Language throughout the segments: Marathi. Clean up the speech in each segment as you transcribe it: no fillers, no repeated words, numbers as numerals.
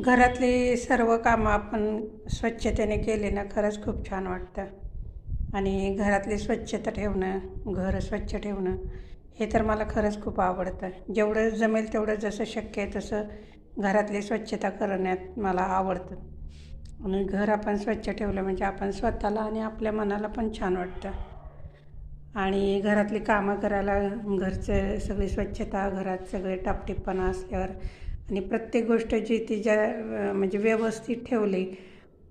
घरातली सर्व कामं आपण स्वच्छतेने केली ना खरंच खूप छान वाटतं. आणि घरातली स्वच्छता ठेवणं, घर स्वच्छ ठेवणं हे तर मला खरंच खूप आवडतं. जेवढं जमेल तेवढं जसं शक्य आहे तसं घरातली स्वच्छता करण्यात मला आवडतं. आणि घर आपण स्वच्छ ठेवलं म्हणजे आपण स्वतःला आणि आपल्या मनाला पण छान वाटतं. आणि घरातली कामं करायला घरचं सगळी स्वच्छता, घरात सगळे टापटीपणा असल्यावर आणि प्रत्येक गोष्ट जी तिच्या म्हणजे व्यवस्थित ठेवली,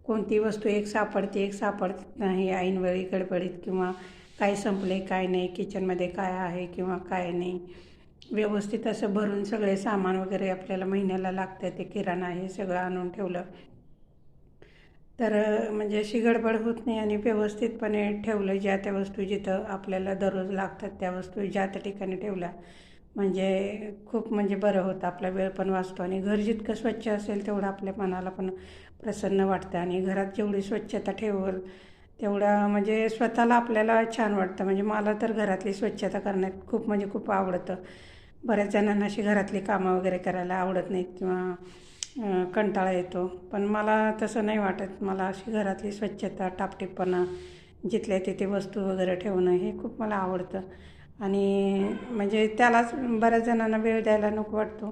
कोणती वस्तू एक सापडते एक सापडत नाही ऐनवेळी गडबडीत, किंवा काय संपले काय नाही, किचनमध्ये काय आहे किंवा काय नाही, व्यवस्थित असं भरून सगळे सामान वगैरे आपल्याला महिन्याला लागतं ते किराणा हे सगळं आणून ठेवलं तर म्हणजे अशी गडबड होत नाही आणि व्यवस्थितपणे ठेवलं. ज्या त्या वस्तू जिथं आपल्याला दररोज लागतात त्या वस्तू ज्या त्या ठिकाणी ठेवल्या म्हणजे खूप म्हणजे बरं होतं. आपला वेळ पण वाचतो आणि घर जितकं स्वच्छ असेल तेवढं आपल्या मनाला पण प्रसन्न वाटतं. आणि घरात जेवढी स्वच्छता ठेवल तेवढं म्हणजे स्वतःला आपल्याला छान वाटतं. म्हणजे मला तर घरातली स्वच्छता करण्यात खूप म्हणजे खूप आवडतं. बऱ्याच जणांना अशी घरातली कामं वगैरे करायला आवडत नाहीत किंवा कंटाळा येतो, पण मला तसं नाही वाटत. मला अशी घरातली स्वच्छता, टापटीपणा, जिथल्या तिथे वस्तू वगैरे ठेवणं हे खूप मला आवडतं. आणि म्हणजे त्यालाच बऱ्याच जणांना वेळ द्यायला नको वाटतो,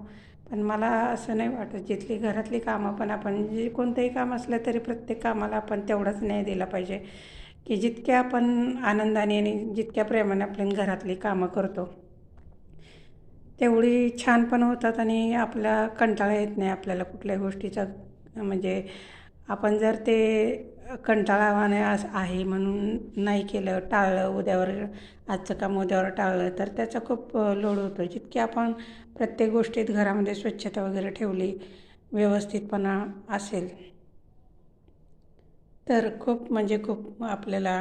पण मला असं नाही वाटत. जिथली घरातली कामं पण आपण जे कोणतंही काम असलं तरी प्रत्येक कामाला आपण तेवढाच न्याय दिला पाहिजे, की जितक्या आपण आनंदाने आणि जितक्या प्रेमाने आपण घरातली कामं करतो तेवढी छान पण होतात आणि आपला कंटाळा येत नाही आपल्याला कुठल्याही गोष्टीचा. म्हणजे आपण जर ते कंटाळावाने आहे म्हणून नाही केलं, टाळलं, उद्यावर आजचं काम उद्यावर टाळलं तर त्याचा खूप लोड होतो. जितकी आपण प्रत्येक गोष्टीत घरामध्ये स्वच्छता वगैरे ठेवली, व्यवस्थितपणा असेल तर खूप म्हणजे खूप आपल्याला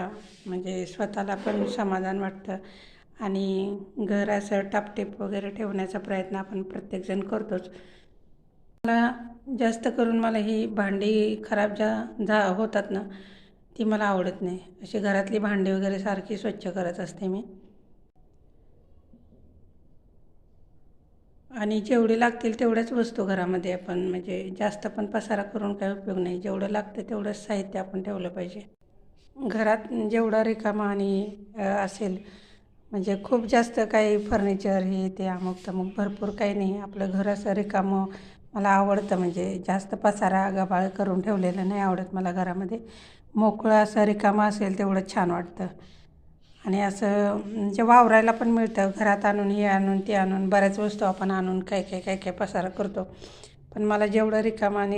म्हणजे स्वतःला पण समाधान वाटतं. आणि घर असं टापटीप वगैरे ठेवण्याचा प्रयत्न आपण प्रत्येकजण करतोच. मला जास्त करून मला ही भांडी खराब होतात ना ती मला आवडत नाही. अशी घरातली भांडी वगैरे सारखी स्वच्छ करत असते मी. आणि जेवढे लागतील तेवढ्याच वस्तू घरामध्ये आपण म्हणजे जास्त पण पसारा करून काही उपयोग नाही. जेवढं लागतं तेवढंच साहित्य आपण ठेवलं पाहिजे. घरात जेवढा रिकामा आणि असेल म्हणजे खूप जास्त काही फर्निचर हे ते अमुक तमुक भरपूर काही नाही. आपलं घर असं रिकामं मला आवडतं. म्हणजे जास्त पसारा गबाळ करून ठेवलेलं नाही आवडत मला घरामध्ये. मोकळं असं रिकामं असेल तेवढं छान वाटतं. आणि असं म्हणजे वावरायला पण मिळतं. घरात आणून हे आणून ते आणून बऱ्याच वस्तू आपण आणून काय काय काय काय पसारा करतो. पण मला जेवढं रिकामं आणि